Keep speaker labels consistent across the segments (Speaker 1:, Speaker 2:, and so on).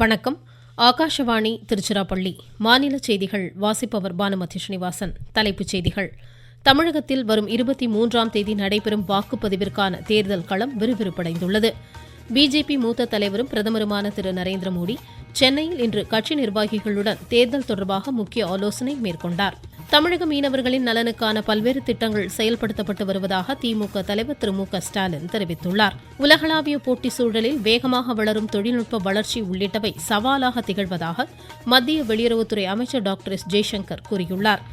Speaker 1: வணக்கம். ஆகாஷவாணி திருச்சிராப்பள்ளி. மாநில செய்திகள் வாசிப்பவர் பானுமதி ஸ்ரீனிவாசன். தலைப்புச் செய்திகள். தமிழகத்தில் வரும் 23ஆம் தேதி நடைபெறும் வாக்குப்பதிவிற்கான தேர்தல் களம் விறுவிறுப்படைந்துள்ளது. பிஜேபி மூத்த தலைவரும் பிரதமருமான திரு நரேந்திர மோடி சென்னையில் இன்று கட்சி நிர்வாகிகளுடன் தேர்தல் தொடர்பாக முக்கிய ஆலோசனை மேற்கொண்டார். தமிழக மீனவர்களின் நலனுக்கான பல்வேறு திட்டங்கள் செயல்படுத்தப்பட்டு வருவதாக திமுக தலைவர் திரு மு க ஸ்டாலின் தெரிவித்துள்ளார். உலகளாவிய போட்டி சூழலில் வேகமாக வளரும் தொழில்நுட்ப வளர்ச்சி உள்ளிட்டவை சவாலாக திகழ்வதாக மத்திய வெளியுறவுத்துறை அமைச்சர் டாக்டர் எஸ் ஜெய்சங்கர் கூறியுள்ளார்.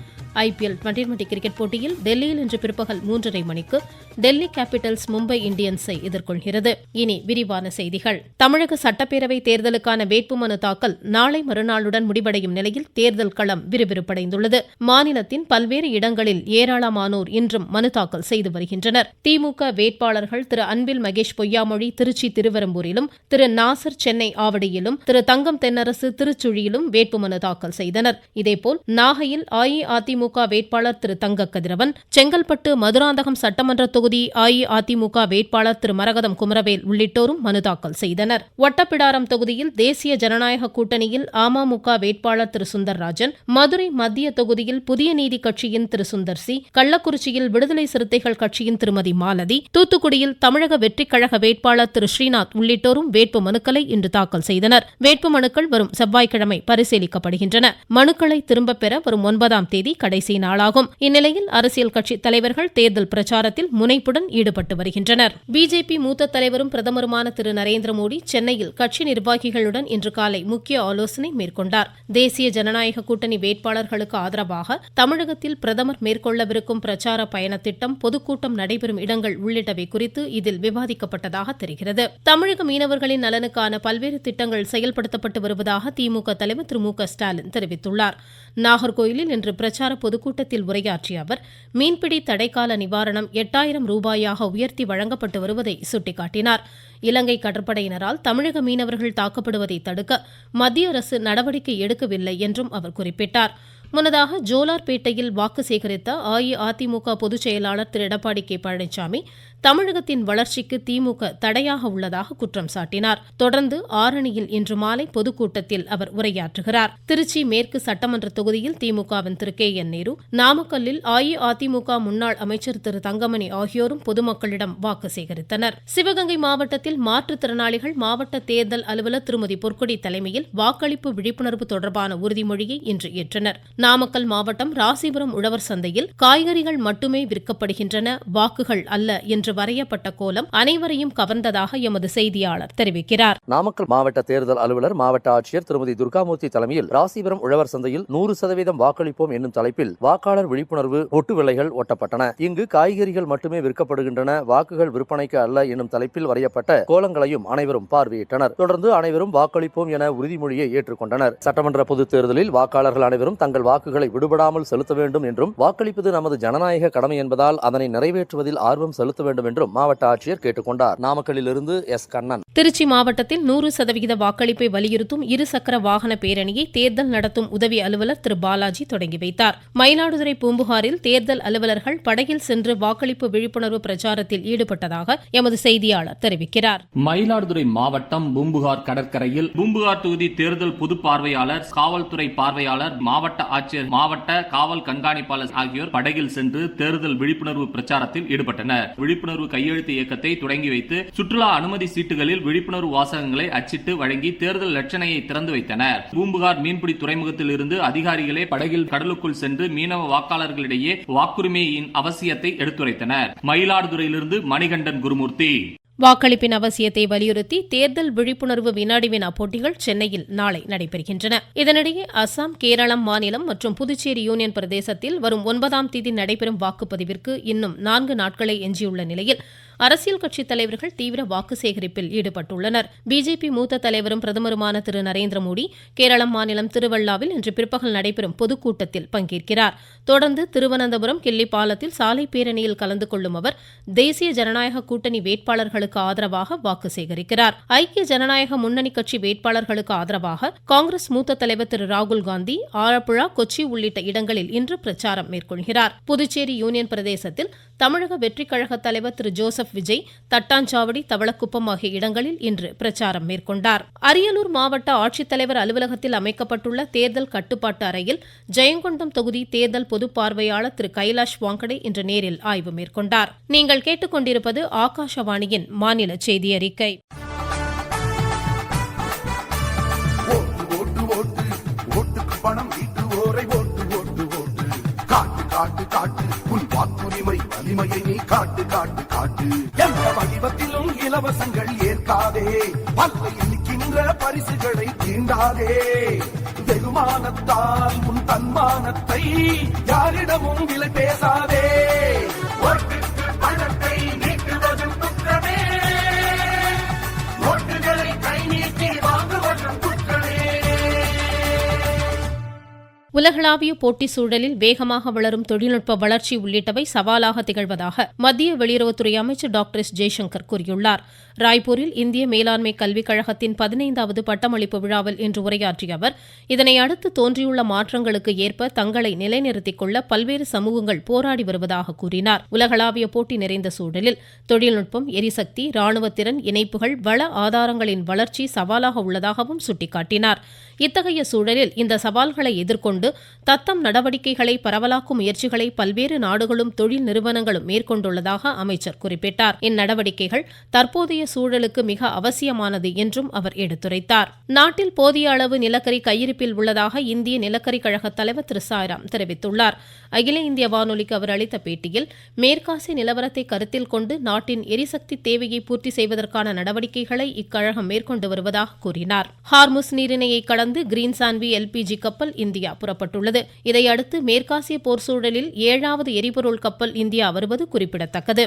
Speaker 1: ஐபிஎல் டுவெண்டி கிரிக்கெட் போட்டியில் டெல்லியில் இன்று பிற்பகல் 3:30 மணிக்கு டெல்லி கேபிட்டல்ஸ் மும்பை இந்தியன்ஸை எதிர்கொள்கிறது. இனி விரிவான செய்திகள். தமிழக சட்டப்பேரவை தேர்தலுக்கான வேட்புமனு தாக்கல் நாளை மறுநாளுடன் முடிவடையும் நிலையில் தேர்தல் களம் விறுவிறுப்படைந்துள்ளது. மாநிலத்தின் பல்வேறு இடங்களில் ஏராளமானோர் இன்றும் மனு தாக்கல் செய்து வருகின்றனர். திமுக வேட்பாளர்கள் திரு அன்பில் மகேஷ் பொய்யாமொழி திருச்சி திருவெரும்பூரிலும், திரு நாசர் சென்னை ஆவடியிலும், திரு தங்கம் தென்னரசு திருச்சுழியிலும் வேட்புமனு தாக்கல் செய்தனர். இதேபோல் நாகையில் அஇஅதிமுக வேட்பாளர் திரு தங்க கதிரவன், செங்கல்பட்டு மதுராந்தகம் சட்டமன்ற தொகுதி அஇஅதிமுக வேட்பாளர் திரு மரகதம் குமரவேல் உள்ளிட்டோரும் மனு தாக்கல் செய்தனர். ஒட்டப்பிடாரம் தொகுதியில் தேசிய ஜனநாயக கூட்டணியில் அமமுக வேட்பாளர் திரு சுந்தர்ராஜன், மதுரை மத்திய தொகுதியில் புதிய நீதி கட்சியின் திரு சுந்தர்சி, கள்ளக்குறிச்சியில் விடுதலை சிறுத்தைகள் கட்சியின் திருமதி மாலதி, தூத்துக்குடியில் தமிழக வெற்றிக் கழக வேட்பாளர் திரு ஸ்ரீநாத் உள்ளிட்டோரும் வேட்பு மனுக்களை இன்று தாக்கல் செய்தனர். வேட்பு மனுக்கள் வரும் செவ்வாய்க்கிழமை பரிசீலிக்கப்படுகின்றன. மனுக்களை திரும்பப் பெற வரும் 9ஆம் தேதி கடைசி நாளாகும். இந்நிலையில் அரசியல் கட்சி தலைவர்கள் தேர்தல் பிரச்சாரத்தில் முனைப்புடன் ஈடுபட்டு வருகின்றனர். பிஜேபி மூத்த தலைவரும் பிரதமருமான திரு நரேந்திர மோடி சென்னையில் கட்சி நிர்வாகிகளுடன் இன்று காலை முக்கிய ஆலோசனை மேற்கொண்டார். தேசிய ஜனநாயக கூட்டணி வேட்பாளர்களுக்கு ஆதரவாக தமிழகத்தில் பிரதமர் மேற்கொள்ளவிருக்கும் பிரச்சார பயண திட்டம், பொதுக்கூட்டம் நடைபெறும் இடங்கள் உள்ளிட்டவை குறித்து இதில் விவாதிக்கப்பட்டதாக தெரிகிறது. தமிழக மீனவர்களின் நலனுக்கான பல்வேறு திட்டங்கள் செயல்படுத்தப்பட்டு வருவதாக திமுக தலைவர் திரு மு க ஸ்டாலின் தெரிவித்துள்ளார். நாகர்கோயிலில் இன்று பிரச்சார பொதுக்கூட்டத்தில் உரையாற்றிய அவர், மீன்பிடி தடைக்கால நிவாரணம் 8000 ரூபாயாக உயர்த்தி வழங்கப்பட்டு வருவதை சுட்டிக்காட்டினார். இலங்கை கடற்படையினரால் தமிழக மீனவர்கள் தாக்கப்படுவதை தடுக்க மத்திய அரசு நடவடிக்கை எடுக்கவில்லை என்றும் அவர் குறிப்பிட்டார். முன்னதாக ஜோலார்பேட்டையில் வாக்கு சேகரித்த அஇஅதிமுக பொதுச் செயலாளர் திரு எடப்பாடி கே பழனிசாமி தமிழகத்தின் வளர்ச்சிக்கு திமுக தடையாக உள்ளதாக குற்றம் சாட்டினார். தொடர்ந்து ஆரணியில் இன்று மாலை பொதுக்கூட்டத்தில் அவர் உரையாற்றுகிறார். திருச்சி மேற்கு சட்டமன்ற தொகுதியில் திமுகவின் திரு கே என் நேரு, நாமக்கல்லில் அஇஅதிமுக முன்னாள் அமைச்சர் திரு தங்கமணி ஆகியோரும் பொதுமக்களிடம் வாக்கு சேகரித்தனர். சிவகங்கை மாவட்டத்தில் மாற்றுத்திறனாளிகள் மாவட்ட தேர்தல் அலுவலர் திருமதி பொற்கொடி தலைமையில் வாக்களிப்பு விழிப்புணர்வு தொடர்பான உறுதிமொழியை இன்று ஏற்றனர். நாமக்கல் மாவட்டம் ராசிபுரம் உழவர் சந்தையில் காய்கறிகள் மட்டுமே விற்கப்படுகின்றன, வாக்குகள் அல்ல என்று வரையப்பட்ட கோலம் அனைவரையும் கவர்ந்ததாக எமது செய்தியாளர் தெரிவிக்கிறார்.
Speaker 2: நாமக்கல் மாவட்ட தேர்தல் அலுவலர் மாவட்ட ஆட்சியர் திருமதி துர்காமூர்த்தி தலைமையில் ராசிபுரம் உழவர் சந்தையில் 100% வாக்களிப்போம் என்னும் தலைப்பில் வாக்காளர் விழிப்புணர்வு ஒட்டு விலைகள் ஒட்டப்பட்டன. இங்கு காய்கறிகள் மட்டுமே விற்கப்படுகின்றன, வாக்குகள் விற்பனைக்கு அல்ல என்னும் தலைப்பில் வரையப்பட்ட கோலங்களையும் அனைவரும் பார்வையிட்டனர். தொடர்ந்து அனைவரும் வாக்களிப்போம் என உறுதிமொழியை ஏற்றுக்கொண்டனர். சட்டமன்ற பொதுத் தேர்தலில் வாக்காளர்கள் அனைவரும் தங்கள் வாக்குகளை விடுபடாமல் செலுத்த வேண்டும் என்றும், வாக்களிப்பது நமது ஜனநாயக கடமை என்பதால் அதனை நிறைவேற்றுவதில் ஆர்வம் செலுத்த வேண்டும் என்றும் மாவட்ட ஆட்சியர் கேட்டுக்கொண்டார். நாமக்கல்லிலிருந்து எஸ் கண்ணன்.
Speaker 1: திருச்சி மாவட்டத்தில் 100% வாக்களிப்பை வலியுறுத்தும் இருசக்கர வாகன பேரணியை தேர்தல் நடத்தும் உதவி அலுவலர் திரு பாலாஜி தொடங்கி வைத்தார். மயிலாடுதுறை பூம்புகாரில் தேர்தல் அலுவலர்கள் படகில் சென்று வாக்களிப்பு விழிப்புணர்வு பிரச்சாரத்தில் ஈடுபட்டதாக எமது செய்தியாளர் தெரிவிக்கிறார்.
Speaker 3: மயிலாடுதுறை மாவட்டம் பூம்புகார் கடற்கரையில் பூம்புகார் தொகுதி தேர்தல் பொது பார்வையாளர், காவல்துறை பார்வையாளர், மாவட்ட ஆட்சியர், மாவட்ட காவல் கண்காணிப்பாளர் ஆகியோர் படகில் சென்று தேர்தல் விழிப்புணர்வு பிரச்சாரத்தில் ஈடுபட்டனர். விழிப்புணர்வு கையெழுத்து இயக்கத்தை தொடங்கி வைத்து சுற்றுலா அனுமதி சீட்டுகளில் விழிப்புணர்வு வாசகங்களை அச்சிட்டு வழங்கி தேர்தல் லட்சணையை திறந்து வைத்தனர். பூம்புகார் மீன்பிடி துறைமுகத்தில் இருந்து அதிகாரிகளே படகில் கடலுக்குள் சென்று மீனவ வாக்காளர்களிடையே வாக்குரிமையின் அவசியத்தை எடுத்துரைத்தனர். மயிலாடுதுறையிலிருந்து மணிகண்டன் குருமூர்த்தி.
Speaker 1: வாக்களிப்பின் அவசியத்தை வலியுறுத்தி தேர்தல் விழிப்புணர்வு வினாடி வினா போட்டிகள் சென்னையில் நாளை நடைபெறுகின்றன. இதனிடையே அசாம், கேரளம் மாநிலம் மற்றும் புதுச்சேரி யூனியன் பிரதேசத்தில் வரும் 9ஆம் தேதி நடைபெறும் வாக்குப்பதிவிற்கு இன்னும் 4 நாட்களே எஞ்சியுள்ள நிலையில் அரசியல் கட்சித் தலைவர்கள் தீவிர வாக்கு சேகரிப்பில் ஈடுபட்டுள்ளனர். பிஜேபி மூத்த தலைவரும் பிரதமருமான திரு நரேந்திர மோடி கேரளம் மாநிலம் திருவள்ளாவில் இன்று பிற்பகல் நடைபெறும் பொதுக்கூட்டத்தில் பங்கேற்கிறார். தொடர்ந்து திருவனந்தபுரம் கிள்ளிப்பாலத்தில் சாலை பேரணியில் கலந்து கொள்ளும் அவர் தேசிய ஜனநாயக கூட்டணி வேட்பாளர்களுக்கு ஆதரவாக வாக்கு சேகரிக்கிறார். ஐக்கிய ஜனநாயக முன்னணி கட்சி வேட்பாளர்களுக்கு ஆதரவாக காங்கிரஸ் மூத்த தலைவர் திரு ராகுல் காந்தி ஆலப்புழா, கொச்சி உள்ளிட்ட இடங்களில் இன்று பிரச்சாரம் மேற்கொள்கிறார். புதுச்சேரி யூனியன் பிரதேசத்தில் தமிழக வெற்றிக் கழக தலைவர் திரு ஜோசப் விஜய் தட்டாஞ்சாவடி, தவளக்குப்பம் ஆகிய இடங்களில் இன்று பிரச்சாரம் மேற்கொண்டார். அரியலூர் மாவட்ட ஆட்சித்தலைவர் அலுவலகத்தில் அமைக்கப்பட்டுள்ள தேர்தல் கட்டுப்பாட்டு அறையில் ஜெயங்கொண்டம் தொகுதி தேர்தல் பொது பார்வையாளர் திரு கைலாஷ் வாங்கடே இன்று நேரில் ஆய்வு மேற்கொண்டார். நீங்கள் கேட்டுக்கொண்டிருப்பது ஆகாஷவாணியின் மாநில செய்தி அறிக்கை.
Speaker 4: காட்டு காட்டு உன் வாக்குரிமை வலிமையை நீ காட்டு காட்டு காட்டு. எந்த வடிவத்திலும் இலவசங்கள் ஏற்காதே, பல்லை இனிக்கின்ற பரிசுகளை தீண்டாதே. வெகுமானத்தால் உன் தன்மானத்தை யாரிடமும் விலை பேசாதே. ஓட்டுக்கு பணத்தை நீக்குவதும் குற்றமே, ஓட்டுகளை கை நீட்டி வாங்குவதும் குற்றமே.
Speaker 1: உலகளாவிய போட்டி சூழலில் வேகமாக வளரும் தொழில்நுட்ப வளர்ச்சி உள்ளிட்டவை சவாலாக திகழ்வதாக மத்திய வெளியுறவுத்துறை அமைச்சர் டாக்டர் எஸ். ஜெய்சங்கர் கூறியுள்ளார். ராய்ப்பூரில் இந்திய மேலாண்மை கல்விக் கழகத்தின் 15வது பட்டமளிப்பு விழாவில் இன்று உரையாற்றிய அவர், இதனை அடுத்து தோன்றியுள்ள மாற்றங்களுக்கு ஏற்ப தங்களை நிலைநிறுத்திக் கொள்ள பல்வேறு சமூகங்கள் போராடி வருவதாக கூறினார். உலகளாவிய போட்டி நிறைந்த சூழலில் தொழில்நுட்பம், எரிசக்தி, ராணுவத்திறன், இணைப்புகள், வள ஆதாரங்களின் வளர்ச்சி சவாலாக உள்ளதாகவும் சுட்டிக்காட்டினார். இத்தகைய சூழலில் இந்த சவால்களை எதிர்கொண்டு தத்தம் நடவடிக்கைகளை பரவலாக்கும் முயற்சிகளை பல்வேறு நாடுகளும் தொழில் நிறுவனங்களும் மேற்கொண்டுள்ளதாக அமைச்சர் குறிப்பிட்டார். இந்நடவடிக்கைகள் தற்போதைய சூழலுக்கு மிக அவசியமானது என்றும் அவர் எடுத்துரைத்தார். நாட்டில் போதிய அளவு நிலக்கரி கையிருப்பில் உள்ளதாக இந்திய நிலக்கரி கழக தலைவர் திரு சாய்ராம் தெரிவித்துள்ளார். அகில இந்திய வானொலிக்கு அவர் அளித்த பேட்டியில், மேற்காசிய நிலவரத்தை கருத்தில் கொண்டு நாட்டின் எரிசக்தி தேவையை பூர்த்தி செய்வதற்கான நடவடிக்கைகளை இக்கழகம் மேற்கொண்டு வருவதாக கூறினார். ஹார்முஸ் நீரிணையை கடந்து கிரீன் சான்வி எல்பிஜி கப்பல் இந்தியா புறப்பட்டுள்ளது. இதையடுத்து மேற்காசிய போர் சூழலில் 7வது எரிபொருள் கப்பல் இந்தியா வருவது குறிப்பிடத்தக்கது.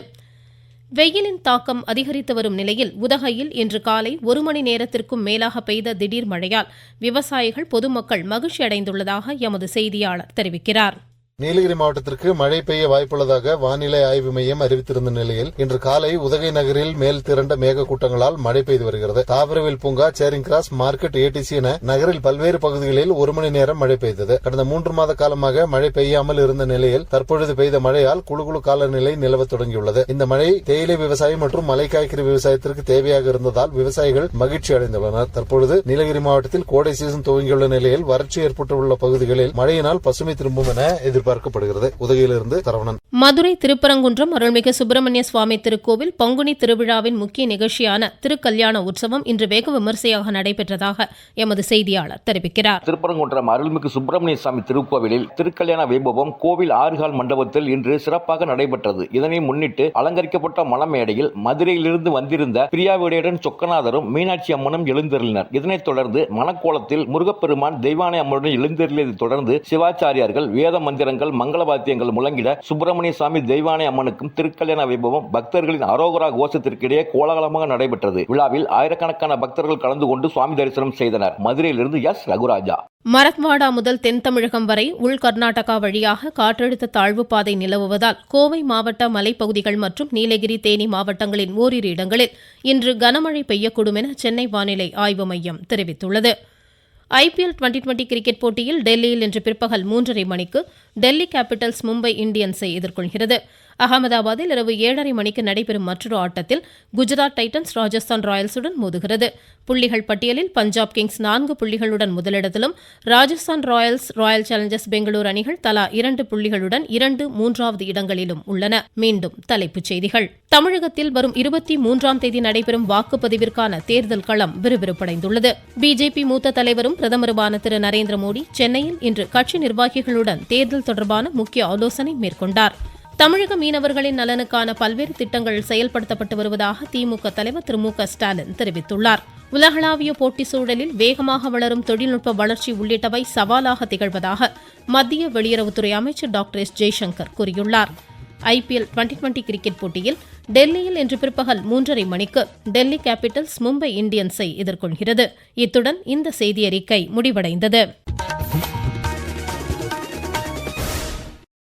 Speaker 1: வெயிலின் தாக்கம் அதிகரித்து வரும் நிலையில் உதகையில் இன்று காலை 1 மணி நேரத்திற்கும் மேலாக பெய்த திடீர் மழையால் விவசாயிகள், பொதுமக்கள் மகிழ்ச்சி அடைந்துள்ளதாக எமது செய்தியாளர் தெரிவிக்கிறார்.
Speaker 5: நீலகிரி மாவட்டத்திற்கு மழை பெய்ய வாய்ப்புள்ளதாக வானிலை ஆய்வு மையம் அறிவித்திருந்த நிலையில் இன்று காலை உதகை நகரில் மேல் திரண்ட மேகக்கூட்டங்களால் மழை பெய்து வருகிறது. தாவரவியல் பூங்கா, சேரிங் கிராஸ், மார்க்கெட், ஏடிசி என நகரில் பல்வேறு பகுதிகளில் 1 மணி நேரம் மழை பெய்தது. கடந்த 3 மாத காலமாக மழை பெய்யாமல் இருந்த நிலையில் தற்பொழுது பெய்த மழையால் குளு காலநிலை நிலவ தொடங்கியுள்ளது. இந்த மழை தேயிலை விவசாயம் மற்றும் மலை காய்கறி விவசாயத்திற்கு தேவையாக இருந்ததால் விவசாயிகள் மகிழ்ச்சி அடைந்துள்ளனர். தற்பொழுது நீலகிரி மாவட்டத்தில் கோடை சீசன் துவங்கியுள்ள நிலையில் வறட்சி ஏற்பட்டுள்ள பகுதிகளில் மழையினால் பசுமை திரும்பும் என எதிர்பார்க்கப்படுகிறது. உதகையிலிருந்து சரவணன்.
Speaker 1: மதுரை திருப்பரங்குன்றம் அருள்மிகு சுப்பிரமணிய சுவாமி திருக்கோவில் பங்குனி திருவிழாவின் முக்கிய நிகழ்ச்சியான திருக்கல்யாண உற்சவம் இன்று வெகு விமரிசையாக நடைபெற்றதாக எமது செய்தியாளர் தெரிவிக்கிறார்.
Speaker 6: திருப்பரங்குன்றம் அருள்மிகு சுப்பிரமணிய சுவாமி திருக்கோவிலில் திருக்கல்யாண வைபவம் கோவில் 6 கால் மண்டபத்தில் இன்று சிறப்பாக நடைபெற்றது. இதனை முன்னிட்டு அலங்கரிக்கப்பட்ட மணமேடையில் மதுரையிலிருந்து வந்திருந்த பிரியாவிடையுடன் சொக்கநாதரும் மீனாட்சி அம்மனும் எழுந்தருளினர். இதனைத் தொடர்ந்து மணக்கோலத்தில் முருகப்பெருமான் தெய்வானை அம்மனுடன் எழுந்தருளியதைத் தொடர்ந்து சிவாச்சாரியார்கள் வேத மந்திரங்கள், மங்களவாத்தியங்கள் முழங்கிட சுப்பிரமணிய சுவாமி தெய்வானை அம்மனுக்கும் திருக்கல்யாண வைபவம் பக்தர்களின் அரோகரா கோஷத்திற்கிடையே கோலாகலமாக நடைபெற்றது. விழாவில் ஆயிரக்கணக்கான பக்தர்கள் கலந்து கொண்டு சுவாமி தரிசனம் செய்தனர். மதுரையிலிருந்து எஸ். ரகுராஜா.
Speaker 1: மரத்வாடா முதல் தென் தமிழகம் வரை உள் கர்நாடகா வழியாக காற்றழுத்த தாழ்வு பாதை நிலவுவதால் கோவை மாவட்ட மலைப்பகுதிகள் மற்றும் நீலகிரி, தேனி மாவட்டங்களின் ஓரிரு இடங்களில் இன்று கனமழை பெய்யக்கூடும் என சென்னை வானிலை ஆய்வு மையம் தெரிவித்துள்ளது. IPL 2020 கிரிக்கெட் போட்டியில் டெல்லியில் இன்று பிற்பகல் 3:30 மணிக்கு டெல்லி கேபிட்டல்ஸ் மும்பை இந்தியன்ஸை எதிர்கொள்கிறது. அகமதாபாத்தில் இரவு 7:30 மணிக்கு நடைபெறும் மற்றொரு ஆட்டத்தில் குஜராத் டைட்டன்ஸ் ராஜஸ்தான் ராயல்ஸுடன் மோதுகிறது. புள்ளிகள் பட்டியலில் பஞ்சாப் கிங்ஸ் 4 புள்ளிகளுடன் முதலிடத்திலும், Rajasthan Royals, Royal Challengers Bengaluru அணிகள் தலா 2 புள்ளிகளுடன் 2, 3வது இடங்களிலும் உள்ளன. மீண்டும் தலைப்புச் செய்திகள். தமிழகத்தில் வரும் 23ஆம் தேதி நடைபெறும் வாக்குப்பதிவிற்கான தேர்தல் களம் விறுவிறுப்படைந்துள்ளது. பிஜேபி மூத்த தலைவரும் பிரதமருமான திரு நரேந்திர மோடி சென்னையில் இன்று கட்சி நிர்வாகிகளுடன் தேர்தல் தொடர்பான முக்கிய ஆலோசனை மேற்கொண்டார். தமிழக மீனவர்களின் நலனுக்கான பல்வேறு திட்டங்கள் செயல்படுத்தப்பட்டு வருவதாக திமுக தலைவர் திரு மு.க. ஸ்டாலின் தெரிவித்துள்ளார். உலகளாவிய போட்டி சூழலில் வேகமாக வளரும் தொழில்நுட்ப வளர்ச்சி உள்ளிட்டவை சவாலாக திகழ்வதாக மத்திய வெளியுறவுத்துறை அமைச்சர் டாக்டர் எஸ். ஜெய்சங்கர் கூறியுள்ளார். IPL 2020 கிரிக்கெட் போட்டியில் டெல்லியில் இன்று பிற்பகல் 3:30 மணிக்கு டெல்லி கேபிட்டல்ஸ் மும்பை இந்தியன்ஸை எதிர்கொள்கிறது. இத்துடன் இந்த செய்தியறிக்கை முடிவடைந்தது.